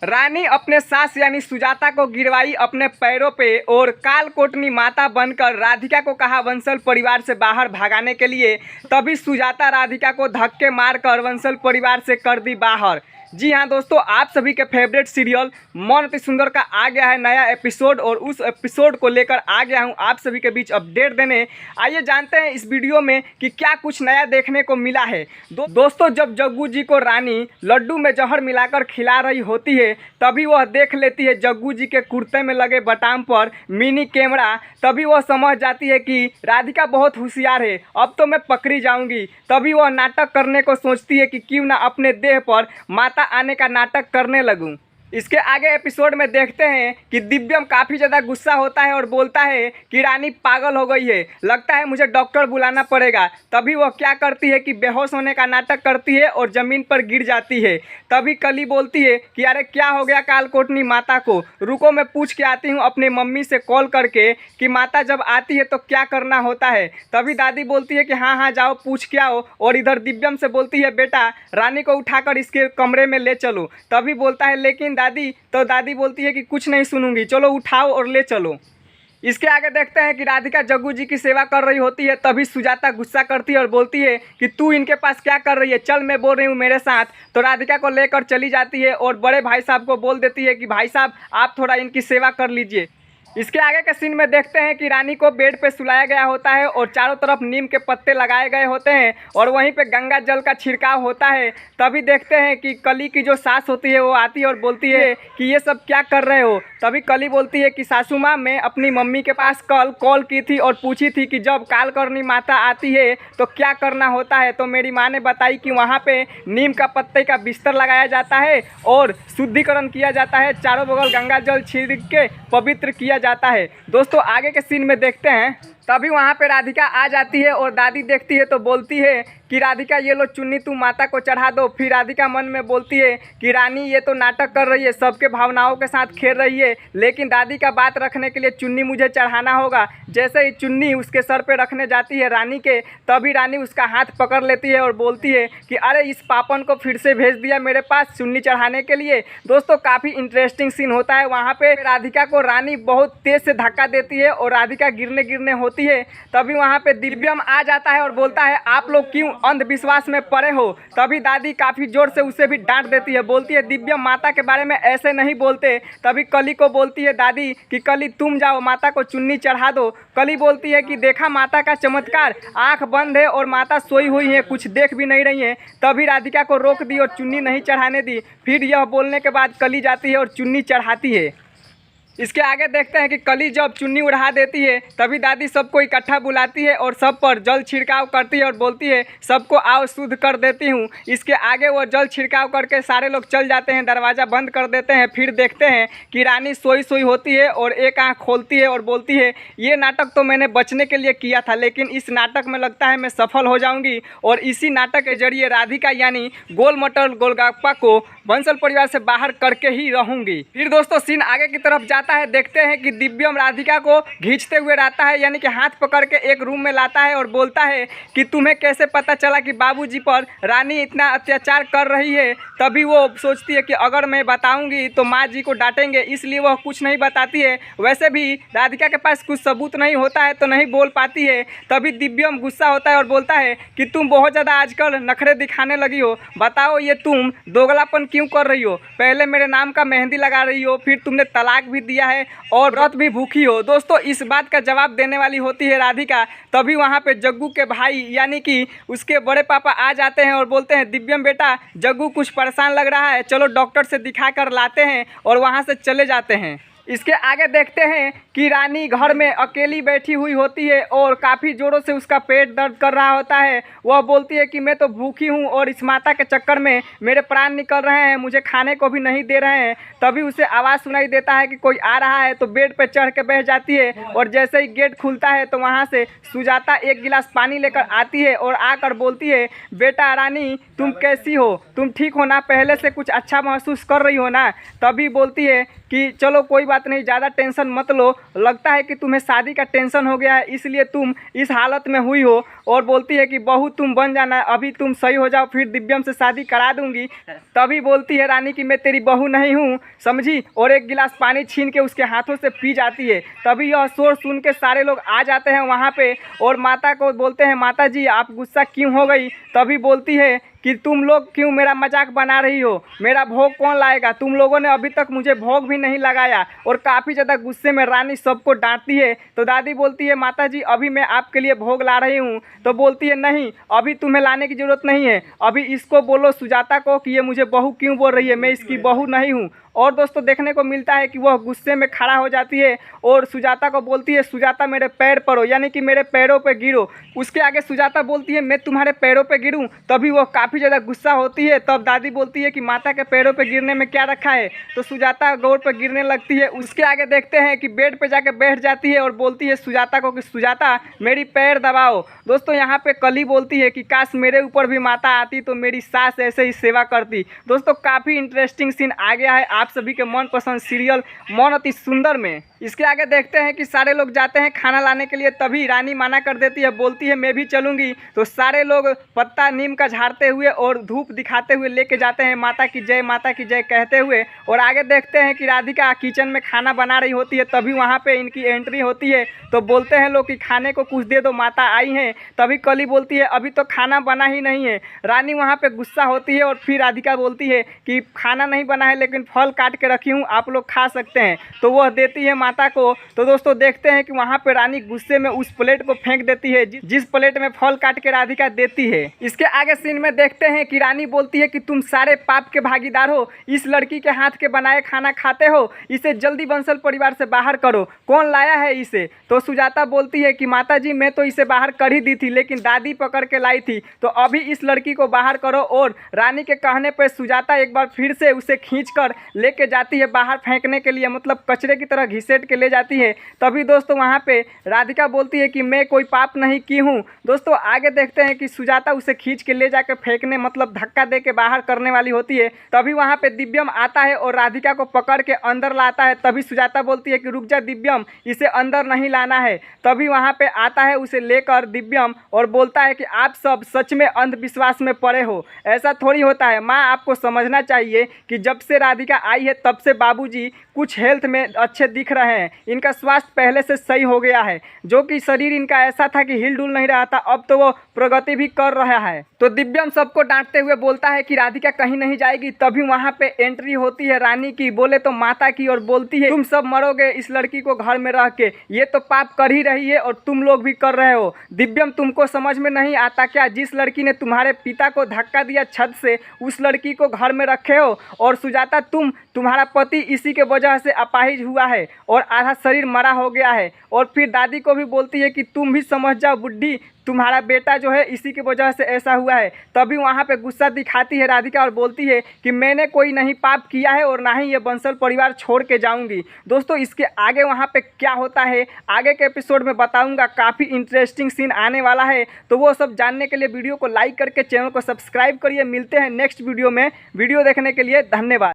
रानी अपने सास यानी सुजाता को गिरवाई अपने पैरों पे और कालकोटनी माता बनकर राधिका को कहा वंसल परिवार से बाहर भगाने के लिए। तभी सुजाता राधिका को धक्के मारकर वंसल परिवार से कर दी बाहर। जी हाँ दोस्तों, आप सभी के फेवरेट सीरियल मन अति सुंदर का आ गया है नया एपिसोड और उस एपिसोड को लेकर आ गया हूँ आप सभी के बीच अपडेट देने। आइए जानते हैं इस वीडियो में कि क्या कुछ नया देखने को मिला है। दोस्तों, जब जग्गू जी को रानी लड्डू में जहर मिलाकर खिला रही होती है तभी वह देख लेती है जग्गू जी के कुर्ते में लगे बटाम पर मिनी कैमरा। तभी वह समझ जाती है कि राधिका बहुत होशियार है, अब तो मैं पकड़ी जाऊंगी। तभी वह नाटक करने को सोचती है कि क्यों ना अपने देह पर माता आने का नाटक करने लगूं। इसके आगे एपिसोड में देखते हैं कि दिव्यम काफ़ी ज़्यादा गुस्सा होता है और बोलता है कि रानी पागल हो गई है, लगता है मुझे डॉक्टर बुलाना पड़ेगा। तभी वह क्या करती है कि बेहोश होने का नाटक करती है और ज़मीन पर गिर जाती है। तभी कली बोलती है कि अरे क्या हो गया कालकोटनी माता को, रुको मैं पूछ के आती हूँ अपने मम्मी से कॉल करके कि माता जब आती है तो क्या करना होता है। तभी दादी बोलती है कि हाँ हाँ जाओ पूछ के आओ। और इधर दिव्यम से बोलती है बेटा रानी को उठाकर इसके कमरे में ले चलो। तभी बोलता है लेकिन दादी बोलती है कि कुछ नहीं सुनूंगी, चलो उठाओ और ले चलो। इसके आगे देखते हैं कि राधिका जग्गू जी की सेवा कर रही होती है। तभी सुजाता गुस्सा करती है और बोलती है कि तू इनके पास क्या कर रही है, चल मैं बोल रही हूँ मेरे साथ। तो राधिका को लेकर चली जाती है और बड़े भाई साहब को बोल देती है कि भाई साहब आप थोड़ा इनकी सेवा कर लीजिए। इसके आगे के सीन में देखते हैं कि रानी को बेड पे सुलाया गया होता है और चारों तरफ नीम के पत्ते लगाए गए होते हैं और वहीं पे गंगा जल का छिड़काव होता है। तभी देखते हैं कि कली की जो सास होती है वो आती है और बोलती है कि ये सब क्या कर रहे हो। तभी कली बोलती है कि सासू माँ मैं अपनी मम्मी के पास कल कॉल की थी और पूछी थी कि जब कालकर्णी माता आती है तो क्या करना होता है। तो मेरी माँ ने बताई कि वहाँ पे नीम का पत्ते का बिस्तर लगाया जाता है और शुद्धिकरण किया जाता है, चारों बगल गंगा जल छिड़क के पवित्र किया जाता है। दोस्तों आगे के सीन में देखते हैं। तभी वहाँ पे राधिका आ जाती है और दादी देखती है तो बोलती है कि राधिका ये लो चुन्नी तुम माता को चढ़ा दो। फिर राधिका मन में बोलती है कि रानी ये तो नाटक कर रही है, सबके भावनाओं के साथ खेल रही है, लेकिन दादी का बात रखने के लिए चुन्नी मुझे चढ़ाना होगा। जैसे ही चुन्नी उसके सर पे रखने जाती है रानी के, तभी रानी उसका हाथ पकड़ लेती है और बोलती है कि अरे इस पापन को फिर से भेज दिया मेरे पास चुन्नी चढ़ाने के लिए। दोस्तों काफ़ी इंटरेस्टिंग सीन होता है। वहाँ पे राधिका को रानी बहुत तेज़ से धक्का देती है और राधिका गिरने होती है। तभी वहाँ पे दिव्यम आ जाता है और बोलता है आप लोग क्यों अंधविश्वास में पड़े हो। तभी दादी काफ़ी जोर से उसे भी डांट देती है, बोलती है दिव्यम माता के बारे में ऐसे नहीं बोलते। तभी कली को बोलती है दादी कि कली तुम जाओ माता को चुन्नी चढ़ा दो। कली बोलती है कि देखा माता का चमत्कार, आंख बंद है और माता सोई हुई है, कुछ देख भी नहीं रही है। तभी राधिका को रोक दी और चुन्नी नहीं चढ़ाने दी। फिर यह बोलने के बाद कली जाती है और चुन्नी चढ़ाती है। इसके आगे देखते हैं कि कली जब चुन्नी उड़ा देती है तभी दादी सबको इकट्ठा बुलाती है और सब पर जल छिड़काव करती है और बोलती है सबको आओ शुद्ध कर देती हूँ। इसके आगे वो जल छिड़काव करके सारे लोग चल जाते हैं, दरवाज़ा बंद कर देते हैं। फिर देखते हैं कि रानी सोई होती है और एक आँख खोलती है और बोलती है ये नाटक तो मैंने बचने के लिए किया था, लेकिन इस नाटक में लगता है मैं सफल हो जाऊँगी और इसी नाटक के जरिए राधिका यानी गोल मटर गोलगप्पा को बंसल परिवार से बाहर करके ही रहूँगी। फिर दोस्तों सीन आगे की तरफ जाता है। देखते हैं कि दिव्यम राधिका को खींचते हुए रहता है, यानी कि हाथ पकड़ के एक रूम में लाता है और बोलता है कि तुम्हें कैसे पता चला कि बाबूजी पर रानी इतना अत्याचार कर रही है। तभी वो सोचती है कि अगर मैं बताऊंगी तो माँ जी को डांटेंगे, इसलिए वह कुछ नहीं बताती है। वैसे भी राधिका के पास कुछ सबूत नहीं होता है तो नहीं बोल पाती है। तभी दिव्यम गुस्सा होता है और बोलता है कि तुम बहुत ज़्यादा आजकल नखरे दिखाने लगी हो, बताओ ये तुम दोगलापन क्यों कर रही हो। पहले मेरे नाम का मेहंदी लगा रही हो, फिर तुमने तलाक भी दिया है और व्रत भी भूखी हो। दोस्तों इस बात का जवाब देने वाली होती है राधिका। तभी वहाँ पे जग्गू के भाई यानी कि उसके बड़े पापा आ जाते हैं और बोलते हैं दिव्यम बेटा जग्गू कुछ परेशान लग रहा है, चलो डॉक्टर से दिखा कर लाते हैं, और वहाँ से चले जाते हैं। इसके आगे देखते हैं कि रानी घर में अकेली बैठी हुई होती है और काफ़ी ज़ोरों से उसका पेट दर्द कर रहा होता है। वह बोलती है कि मैं तो भूखी हूँ और इस माता के चक्कर में मेरे प्राण निकल रहे हैं, मुझे खाने को भी नहीं दे रहे हैं। तभी उसे आवाज़ सुनाई देता है कि कोई आ रहा है, तो बेड पर चढ़ के बैठ जाती है और जैसे ही गेट खुलता है तो वहाँ से सुजाता एक गिलास पानी लेकर आती है और आकर बोलती है बेटा रानी तुम कैसी हो, तुम ठीक हो ना, पहले से कुछ अच्छा महसूस कर रही हो ना। तभी बोलती है कि चलो कोई बात बात नहीं, ज़्यादा टेंशन मत लो, लगता है कि तुम्हें शादी का टेंशन हो गया है इसलिए तुम इस हालत में हुई हो। और बोलती है कि बहू तुम बन जाना, अभी तुम सही हो जाओ फिर दिव्यम से शादी करा दूंगी। तभी बोलती है रानी कि मैं तेरी बहू नहीं हूँ, समझी, और एक गिलास पानी छीन के उसके हाथों से पी जाती है। तभी यह शोर सुन के सारे लोग आ जाते हैं वहाँ पे और माता को बोलते हैं माता जी आप गुस्सा क्यों हो गई। तभी बोलती है कि तुम लोग क्यों मेरा मजाक बना रही हो, मेरा भोग कौन लाएगा, तुम लोगों ने अभी तक मुझे भोग भी नहीं लगाया। और काफ़ी ज़्यादा गुस्से में रानी सबको डांटती है। तो दादी बोलती है माता जी अभी मैं आपके लिए भोग ला रही हूँ। तो बोलती है नहीं अभी तुम्हें लाने की ज़रूरत नहीं है, अभी इसको बोलो सुजाता को कि ये मुझे बहू क्यों बोल रही है, मैं इसकी बहू नहीं हूँ। और दोस्तों देखने को मिलता है कि वह गुस्से में खड़ा हो जाती है और सुजाता को बोलती है सुजाता मेरे पैर पड़ो, यानी कि मेरे पैरों पे गिरो। उसके आगे सुजाता बोलती है मैं तुम्हारे पैरों पे गिरूं। तभी वह काफ़ी ज़्यादा गुस्सा होती है। तब दादी बोलती है कि माता के पैरों पे गिरने में क्या रखा है। तो सुजाता गौर पर गिरने लगती है। उसके आगे देखते हैं कि बेड पे जाके बैठ जाती है और बोलती है सुजाता को कि सुजाता मेरी पैर दबाओ। दोस्तों यहाँ पे कली बोलती है कि काश मेरे ऊपर भी माता आती तो मेरी सास ऐसे ही सेवा करती। दोस्तों काफ़ी इंटरेस्टिंग सीन आ गया है आप सभी के मनपसंद सीरियल मन अति सुंदर में। इसके आगे देखते हैं कि सारे लोग जाते हैं खाना लाने के लिए। तभी रानी मना कर देती है, बोलती है मैं भी चलूंगी। तो सारे लोग पत्ता नीम का झाड़ते हुए और धूप दिखाते हुए लेके जाते हैं माता की जय कहते हुए। और आगे देखते हैं कि राधिका किचन में खाना बना रही होती है। तभी वहाँ पे इनकी एंट्री होती है। तो बोलते हैं लोग कि खाने को कुछ दे दो, माता आई हैं। तभी कली बोलती है अभी तो खाना बना ही नहीं है। रानी वहाँ पे गुस्सा होती है और फिर राधिका बोलती है कि खाना नहीं बना है लेकिन फल काट के रखी हूँ, आप लोग खा सकते हैं। तो वह देती है माता को। तो दोस्तों देखते हैं कि वहाँ पे रानी गुस्से में उस प्लेट को फेंक देती है जिस प्लेट में फल काट के राधिका देती है। इसके आगे सीन में देखते हैं कि रानी बोलती है कि तुम सारे पाप के भागीदार हो, इस लड़की के हाथ के बनाए खाना खाते हो, इसे जल्दी बंसल परिवार से बाहर करो, कौन लाया है इसे। तो सुजाता बोलती है कि माता जी मैं तो इसे बाहर कर ही दी थी लेकिन दादी पकड़ के लाई थी, तो अभी इस लड़की को बाहर करो। और रानी के कहने पर सुजाता एक बार फिर से उसे खींच कर लेके जाती है बाहर फेंकने के लिए, मतलब कचरे की तरह घिसेट के ले जाती है। तभी दोस्तों वहाँ पे राधिका बोलती है कि मैं कोई पाप नहीं की हूँ। दोस्तों आगे देखते हैं कि सुजाता उसे खींच के ले जाकर फेंकने मतलब धक्का दे के बाहर करने वाली होती है। तभी वहाँ पे दिव्यम आता है और राधिका को पकड़ के अंदर लाता है। तभी सुजाता बोलती है कि रुक जा दिव्यम, इसे अंदर नहीं लाना है। तभी वहाँ पे आता है उसे लेकर दिव्यम और बोलता है कि आप सब सच में अंधविश्वास में पड़े हो, ऐसा थोड़ी होता है। माँ आपको समझना चाहिए कि जब से राधिका आई है तब से बाबूजी कुछ हेल्थ में अच्छे दिख रहे हैं, इनका स्वास्थ्य पहले से सही हो गया है। जो कि शरीर इनका ऐसा था कि हिल डुल नहीं रहा था, अब तो वो प्रगति भी कर रहा है। तो दिव्यम सबको डांटते हुए बोलता है कि राधिका कहीं नहीं जाएगी। तभी वहाँ पे एंट्री होती है रानी की, बोले तो माता की, और बोलती है तुम सब मरोगे इस लड़की को घर में रह के, ये तो पाप कर ही रही है और तुम लोग भी कर रहे हो। दिव्यम तुमको समझ में नहीं आता क्या, जिस लड़की ने तुम्हारे पिता को धक्का दिया छत से उस लड़की को घर में रखे हो। और सुजाता तुम्हारा पति इसी के वजह से अपाहिज हुआ है और आधा शरीर मरा हो गया है। और फिर दादी को भी बोलती है कि तुम भी समझ जाओ बुड्ढी, तुम्हारा बेटा जो है इसी की वजह से ऐसा हुआ है। तभी वहाँ पे गुस्सा दिखाती है राधिका और बोलती है कि मैंने कोई नहीं पाप किया है और ना ही ये बंसल परिवार छोड़ के जाऊंगी। दोस्तों इसके आगे वहाँ पे क्या होता है आगे के एपिसोड में बताऊंगा, काफ़ी इंटरेस्टिंग सीन आने वाला है। तो वो सब जानने के लिए वीडियो को लाइक करके चैनल को सब्सक्राइब करिए। मिलते हैं नेक्स्ट वीडियो में। वीडियो देखने के लिए धन्यवाद।